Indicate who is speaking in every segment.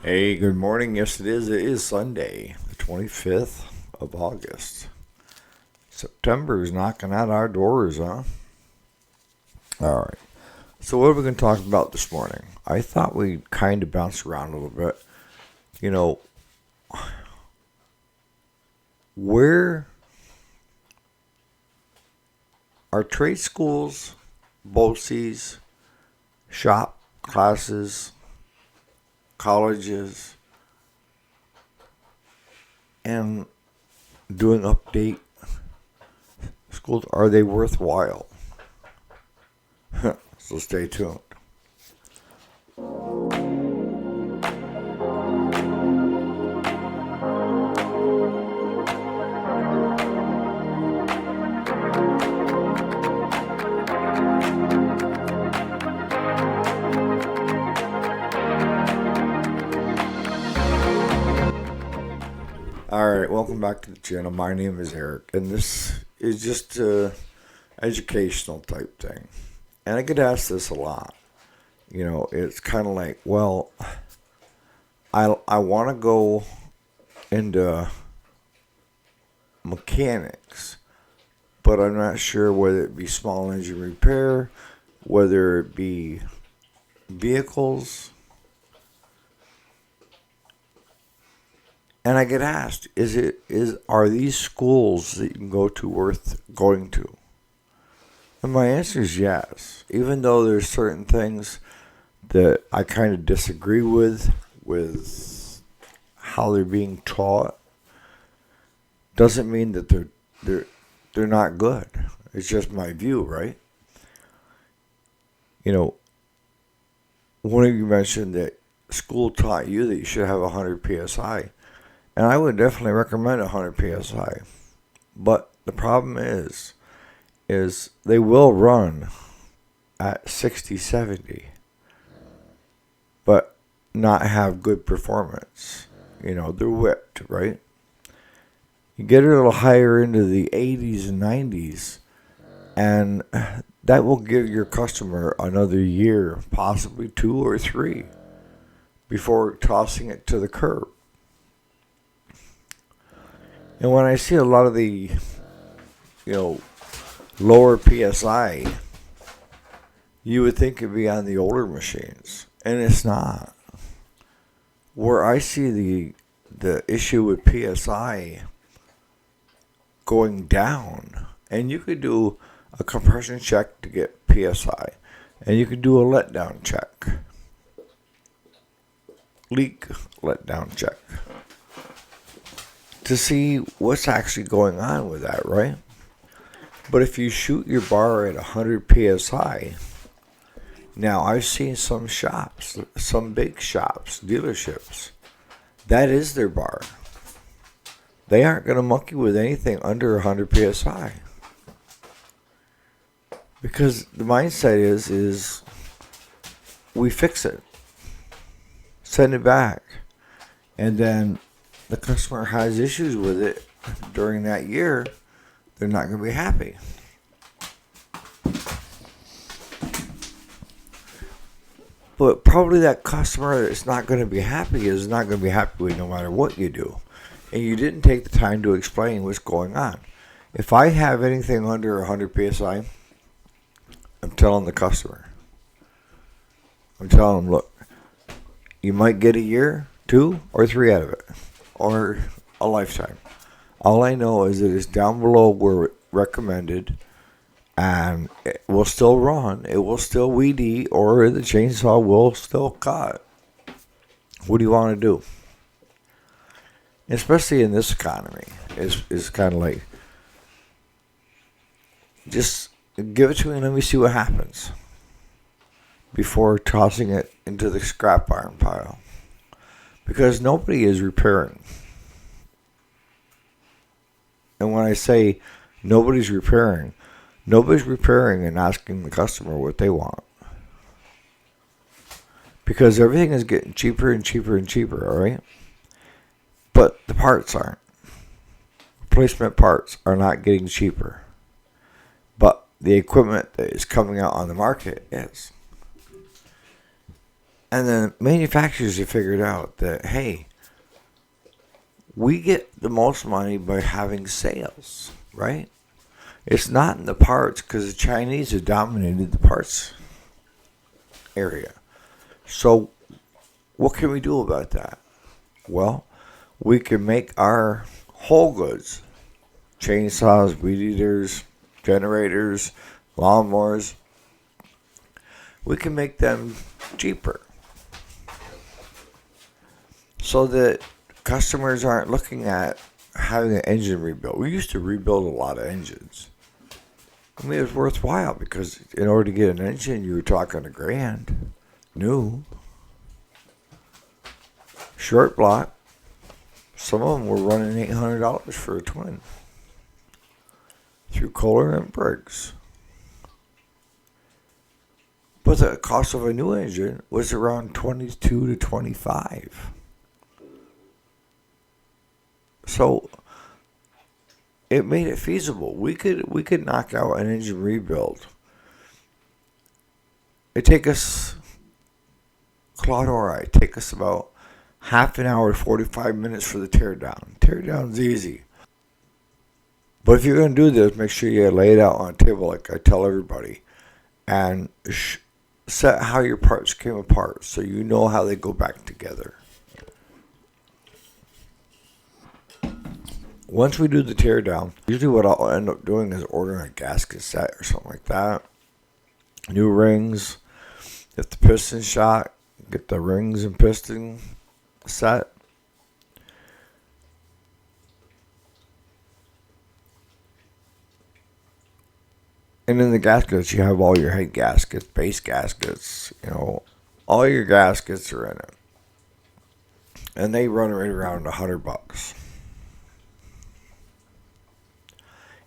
Speaker 1: Hey, good morning. Yes, it is. It is Sunday, the 25th of August. September is knocking at our doors, huh? All right. So, what are we going to talk about this morning? I thought we'd kind of bounce around a little bit. You know, where are trade schools, BOCES, shop classes, colleges, and doing update schools, are they worthwhile? So stay tuned. All right, welcome back to the channel. My name is Eric, and this is just a educational type thing. And I get asked this a lot. It's kind of like, well, I want to go into mechanics, but I'm not sure whether it be small engine repair, whether it be vehicles. And I get asked, are these schools that you can go to worth going to? And my answer is yes. Even though there's certain things that I kind of disagree with how they're being taught, doesn't mean that they're not good. It's just my view, right? One of you mentioned that school taught you that you should have 100 psi. And I would definitely recommend 100 psi. But the problem is they will run at 60, 70, but not have good performance. They're whipped, right? You get a little higher into the 80s and 90s, and that will give your customer another year, possibly 2 or 3, before tossing it to the curb. And when I see a lot of the, lower PSI, you would think it'd be on the older machines, and it's not. Where I see the issue with PSI going down, and you could do a compression check to get PSI, and you could do a letdown check, leak letdown check, to see what's actually going on with that, right? But if you shoot your bar at 100 psi, now I've seen some shops, some big shops, dealerships, that is their bar. They aren't going to monkey with anything under 100 psi. Because the mindset is we fix it, send it back, and then the customer has issues with it during that year, they're not going to be happy. But probably that customer that's not going to be happy is not going to be happy with no matter what you do. And you didn't take the time to explain what's going on. If I have anything under 100 psi, I'm telling the customer. I'm telling them, look, you might get a year, 2 or 3 out of it, or a lifetime. All I know is that it's down below where recommended, and it will still run. It will still weed eat, or the chainsaw will still cut. What do you want to do? Especially in this economy, is kind of like, just give it to me and let me see what happens before tossing it into the scrap iron pile. Because nobody is repairing. And when I say nobody's repairing and asking the customer what they want. Because everything is getting cheaper and cheaper and cheaper, all right? But the parts aren't. Replacement parts are not getting cheaper. But the equipment that is coming out on the market is. And then manufacturers have figured out that, hey, we get the most money by having sales, right? It's not in the parts because the Chinese have dominated the parts area. So what can we do about that? Well, we can make our whole goods, chainsaws, weed eaters, generators, lawnmowers, we can make them cheaper so that customers aren't looking at having an engine rebuilt. We used to rebuild a lot of engines. I mean, it was worthwhile because in order to get an engine, you were talking $1,000 new, short block. Some of them were running $800 for a twin through Kohler and Briggs. But the cost of a new engine was around $22 to $25. So it made it feasible. We could knock out an engine rebuild. It take us, Claude or I, take us about half an hour to 45 minutes for the teardown. Teardown's easy. But if you're going to do this, make sure you lay it out on a table like I tell everybody. And set how your parts came apart so you know how they go back together. Once we do the teardown, usually what I'll end up doing is ordering a gasket set or something like that. New rings. If the piston's shot, get the rings and piston set. And in the gaskets, you have all your head gaskets, base gaskets, all your gaskets are in it. And they run right around $100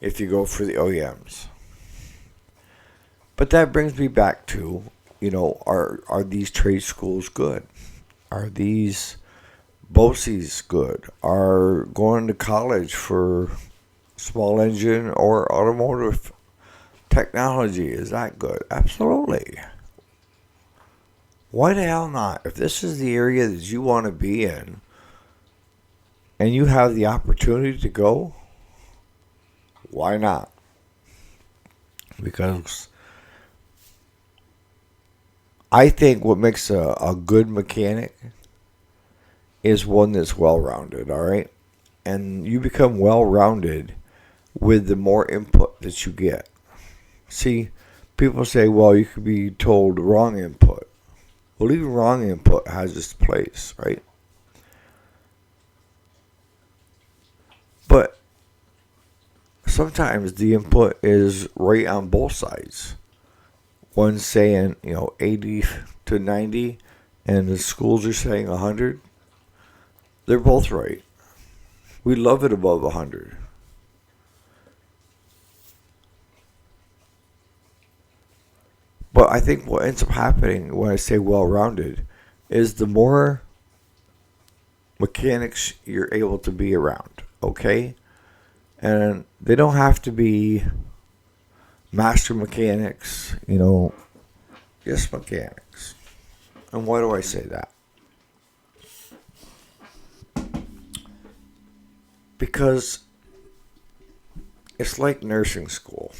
Speaker 1: if you go for the OEMs. But that brings me back to, are these trade schools good? Are these BOCES good? Are going to college for small engine or automotive technology, is that good? Absolutely. Why the hell not? If this is the area that you want to be in and you have the opportunity to go, why not? Because I think what makes a good mechanic is one that's well-rounded, all right? And you become well-rounded with the more input that you get. See, people say, well, you could be told wrong input. Well, even wrong input has its place, right? But sometimes the input is right on both sides. One's saying, 80 to 90, and the schools are saying 100. They're both right. We love it above 100. But I think what ends up happening when I say well-rounded is the more mechanics you're able to be around, okay? And they don't have to be master mechanics, just mechanics. And why do I say that? Because it's like nursing school.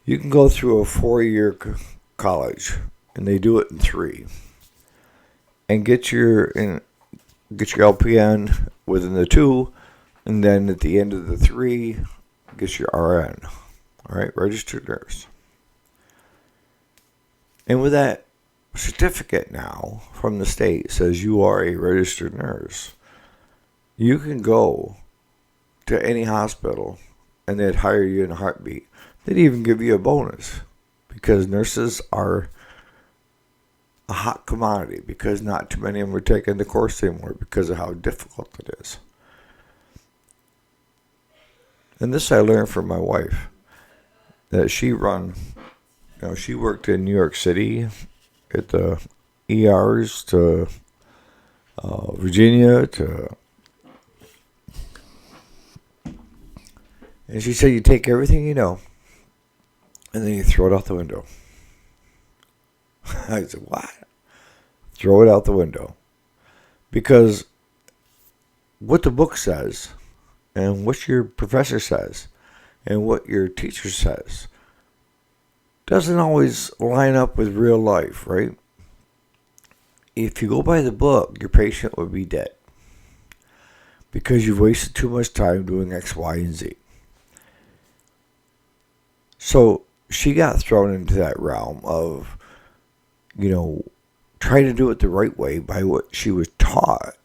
Speaker 1: You can go through a 4-year college, and they do it in 3, and get your LPN within the 2, and then at the end of the 3, get your RN, all right, registered nurse. And with that certificate now from the state says you are a registered nurse, you can go to any hospital, and they'd hire you in a heartbeat. They'd even give you a bonus because nurses are a hot commodity because not too many of them are taking the course anymore because of how difficult it is. And this I learned from my wife, that she worked in New York City at the ERs to Virginia to, and she said you take everything you know and then you throw it out the window. I said, what? Throw it out the window. Because what the book says and what your professor says and what your teacher says doesn't always line up with real life, right? If you go by the book, your patient would be dead because you've wasted too much time doing X, Y, and Z. So she got thrown into that realm of, trying to do it the right way by what she was taught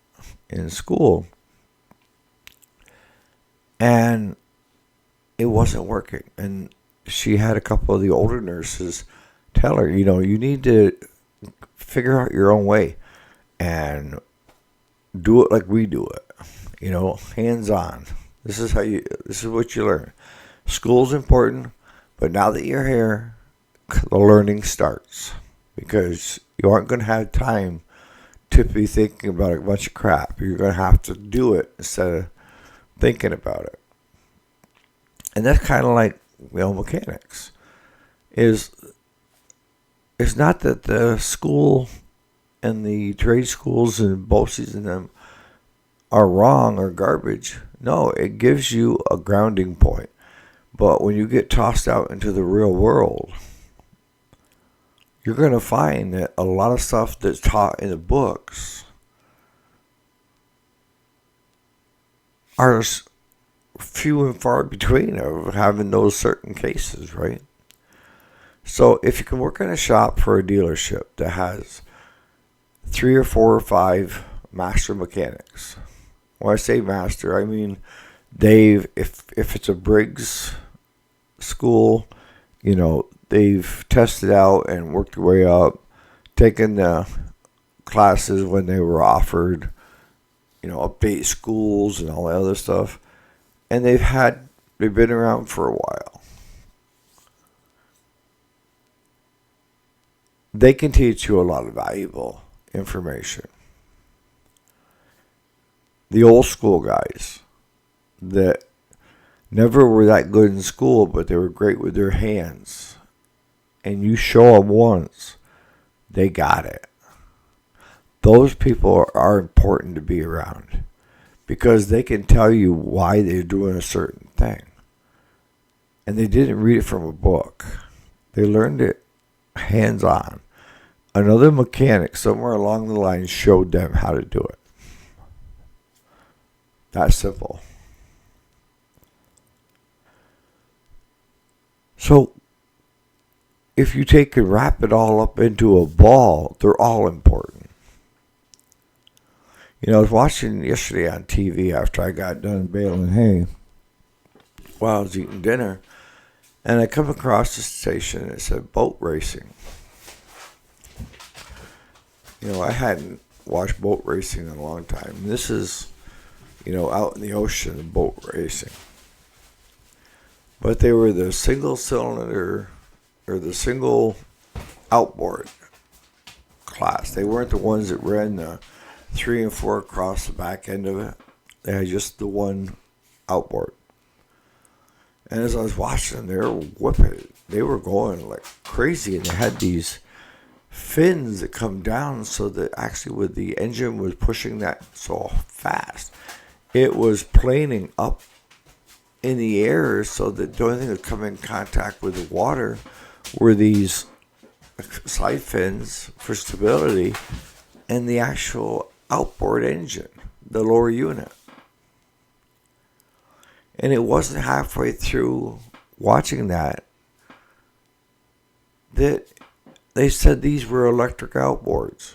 Speaker 1: in school. And it wasn't working. And she had a couple of the older nurses tell her, you need to figure out your own way and do it like we do it. Hands on. This is what you learn. School's important, but now that you're here, the learning starts because you aren't going to have time to be thinking about a bunch of crap. You're going to have to do it instead of thinking about it. And that's kind of like, mechanics. It's not that the school and the trade schools and BOCES and them are wrong or garbage. No, it gives you a grounding point. But when you get tossed out into the real world, you're going to find that a lot of stuff that's taught in the books are few and far between of having those certain cases, right? So if you can work in a shop for a dealership that has 3 or 4 or 5 master mechanics. When I say master, I mean if it's a Briggs school, they've tested out and worked their way up, taken the classes when they were offered, update schools and all that other stuff. And they've been around for a while. They can teach you a lot of valuable information. The old school guys that never were that good in school, but they were great with their hands. And you show them once, they got it. Those people are important to be around because they can tell you why they're doing a certain thing. And they didn't read it from a book. They learned it hands-on. Another mechanic somewhere along the line showed them how to do it. That simple. So, if you take and wrap it all up into a ball, they're all important. I was watching yesterday on TV after I got done baling hay while I was eating dinner, and I come across a station that said boat racing. I hadn't watched boat racing in a long time. This is, out in the ocean, boat racing. But they were the single cylinder or the single outboard class. They weren't the ones that ran the 3 and 4 across the back end of it. They had just the one outboard. And as I was watching them, they were whipping. They were going like crazy, and they had these fins that come down so that actually with the engine was pushing that so fast, it was planing up in the air so that the only thing that would come in contact with the water were these side fins for stability and the actual outboard engine, the lower unit. And it wasn't halfway through watching that they said these were electric outboards.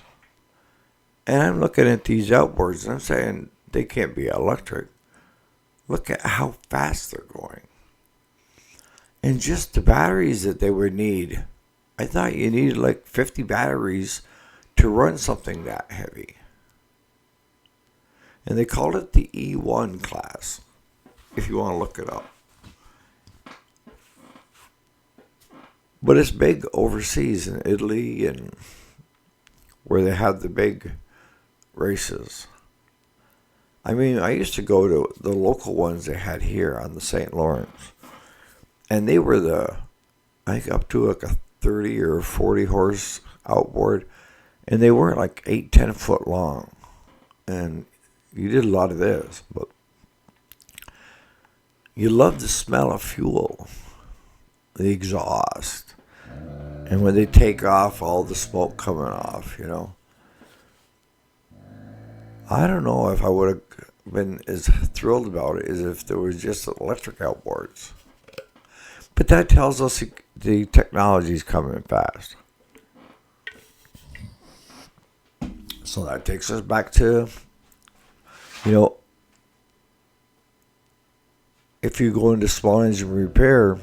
Speaker 1: And I'm looking at these outboards and I'm saying they can't be electric. Look at how fast they're going. And just the batteries that they would need. I thought you needed like 50 batteries to run something that heavy. And they called it the E1 class, if you want to look it up. But it's big overseas in Italy and where they have the big races. I mean, I used to go to the local ones they had here on the St. Lawrence. And they were I think up to like a 30 or 40 horse outboard, and they weren't like 8, 10 foot long. And you did a lot of this, but you love the smell of fuel, the exhaust, and when they take off, all the smoke coming off, I don't know if I would have been as thrilled about it as if there was just electric outboards. But that tells us the technology is coming fast. So that takes us back to, you know, if you go into small engine repair,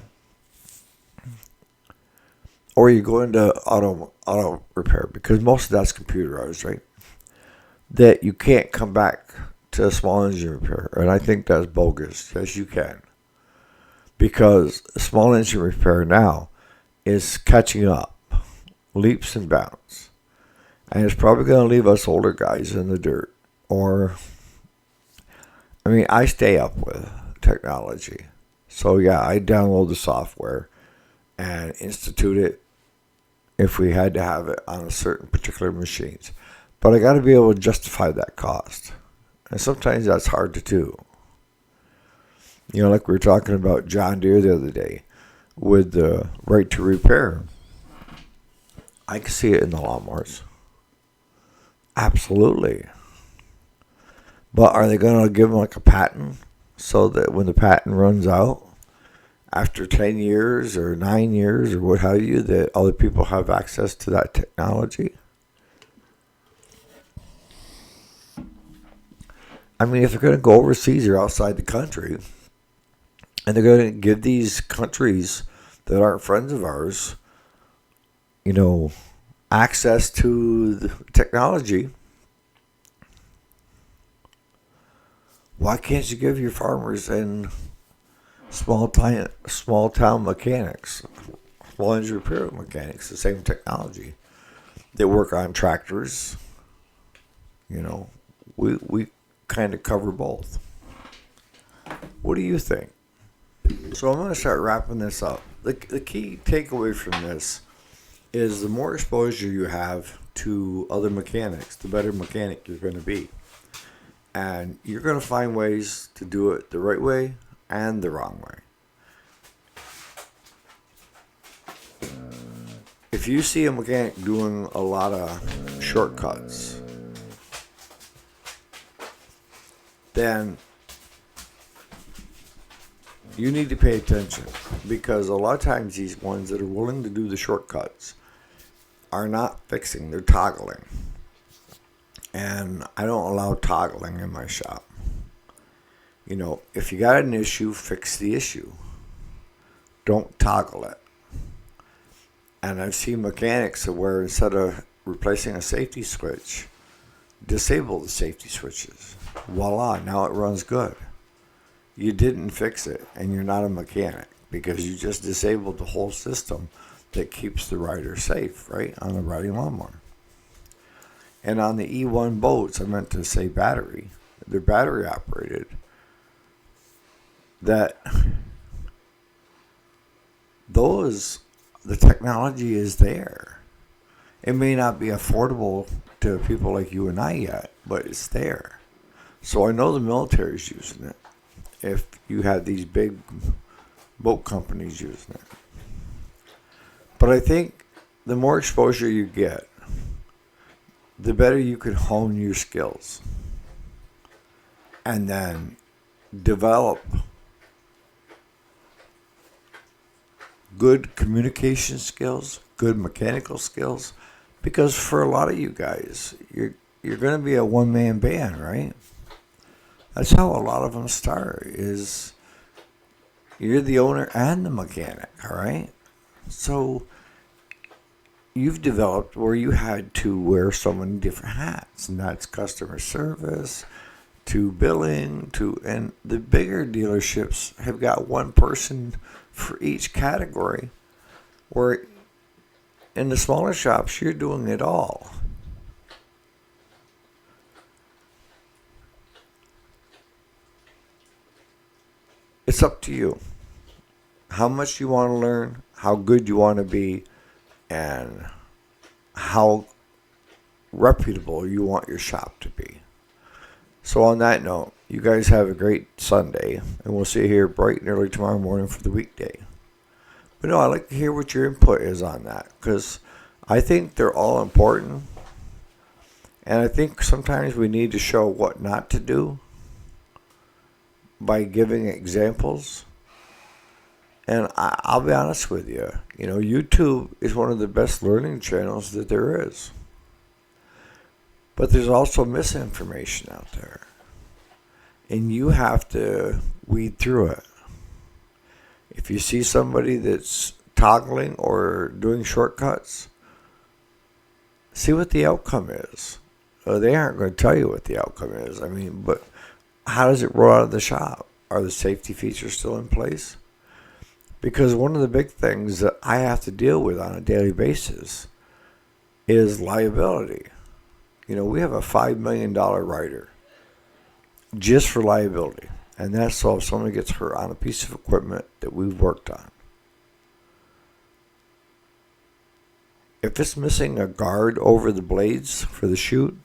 Speaker 1: or you go into auto repair, because most of that's computerized, right? That you can't come back to a small engine repair, and I think that's bogus. Yes, you can, because small engine repair now is catching up, leaps and bounds, and it's probably going to leave us older guys in the dirt. Or, I mean, I stay up with technology, so yeah, I download the software and institute it if we had to have it on a certain particular machines. But I got to be able to justify that cost. And sometimes that's hard to do. Like we were talking about John Deere the other day with the right to repair. I can see it in the lawnmowers. Absolutely. But are they going to give them like a patent so that when the patent runs out, after 10 years or 9 years or what have you, that other people have access to that technology? I mean, if they're going to go overseas or outside the country, and they're going to give these countries that aren't friends of ours, access to the technology, why can't you give your farmers and small town mechanics, small engine repair mechanics, the same technology? They work on tractors. We kind of cover both. What do you think? So I'm going to start wrapping this up. The key takeaway from this is the more exposure you have to other mechanics, the better mechanic you're going to be. And you're going to find ways to do it the right way and the wrong way. If you see a mechanic doing a lot of shortcuts, then you need to pay attention, because a lot of times these ones that are willing to do the shortcuts are not fixing, they're toggling. And I don't allow toggling in my shop. If you got an issue, fix the issue. Don't toggle it. And I've seen mechanics where instead of replacing a safety switch, disable the safety switches. Voila, now it runs good. You didn't fix it, and you're not a mechanic, because you just disabled the whole system that keeps the rider safe, right, on the riding lawnmower. And on the E1 boats, I meant to say battery. They're battery operated. The technology is there. It may not be affordable to people like you and I yet, but it's there. So I know the military is using it. If you have these big boat companies using it. But I think the more exposure you get, the better you can hone your skills. And then develop good communication skills, good mechanical skills. Because for a lot of you guys, you're going to be a one-man band, right? That's how a lot of them start, is you're the owner and the mechanic, all right? So you've developed where you had to wear so many different hats, and that's customer service to billing and the bigger dealerships have got one person for each category, where in the smaller shops, you're doing it all. It's up to you. How much you want to learn, how good you want to be, and how reputable you want your shop to be. So on that note, you guys have a great Sunday, and we'll see you here bright and early tomorrow morning for the weekday. But no, I'd like to hear what your input is on that, because I think they're all important, and I think sometimes we need to show what not to do by giving examples. And I'll be honest with you, YouTube is one of the best learning channels that there is. But there's also misinformation out there. And you have to weed through it. If you see somebody that's toggling or doing shortcuts, see what the outcome is. They aren't going to tell you what the outcome is. But how does it roll out of the shop? Are the safety features still in place? Because one of the big things that I have to deal with on a daily basis is liability. We have a $5 million rider just for liability. And that's so if somebody gets hurt on a piece of equipment that we've worked on. If it's missing a guard over the blades for the chute,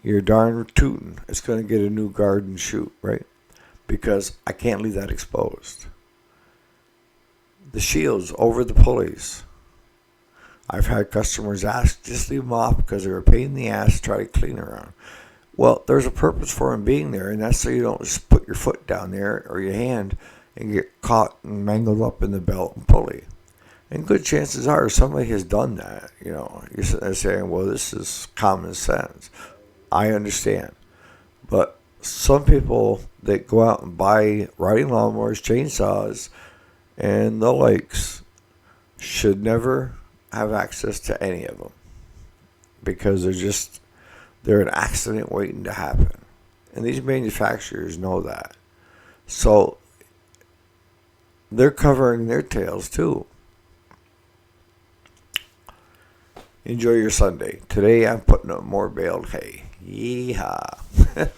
Speaker 1: you're darn tootin'. It's going to get a new guard and chute, right? Because I can't leave that exposed. The shields over the pulleys. I've had customers ask, just leave them off because they're a pain in the ass to try to clean around. Well, there's a purpose for them being there, and that's so you don't just put your foot down there or your hand and get caught and mangled up in the belt and pulley. And good chances are somebody has done that. You're sitting there saying, well, this is common sense. I understand. But some people that go out and buy riding lawnmowers, chainsaws, and the likes should never have access to any of them, because they're an accident waiting to happen, and these manufacturers know that, so they're covering their tails too. Enjoy your Sunday. Today I'm putting up more baled hay. Yeehaw.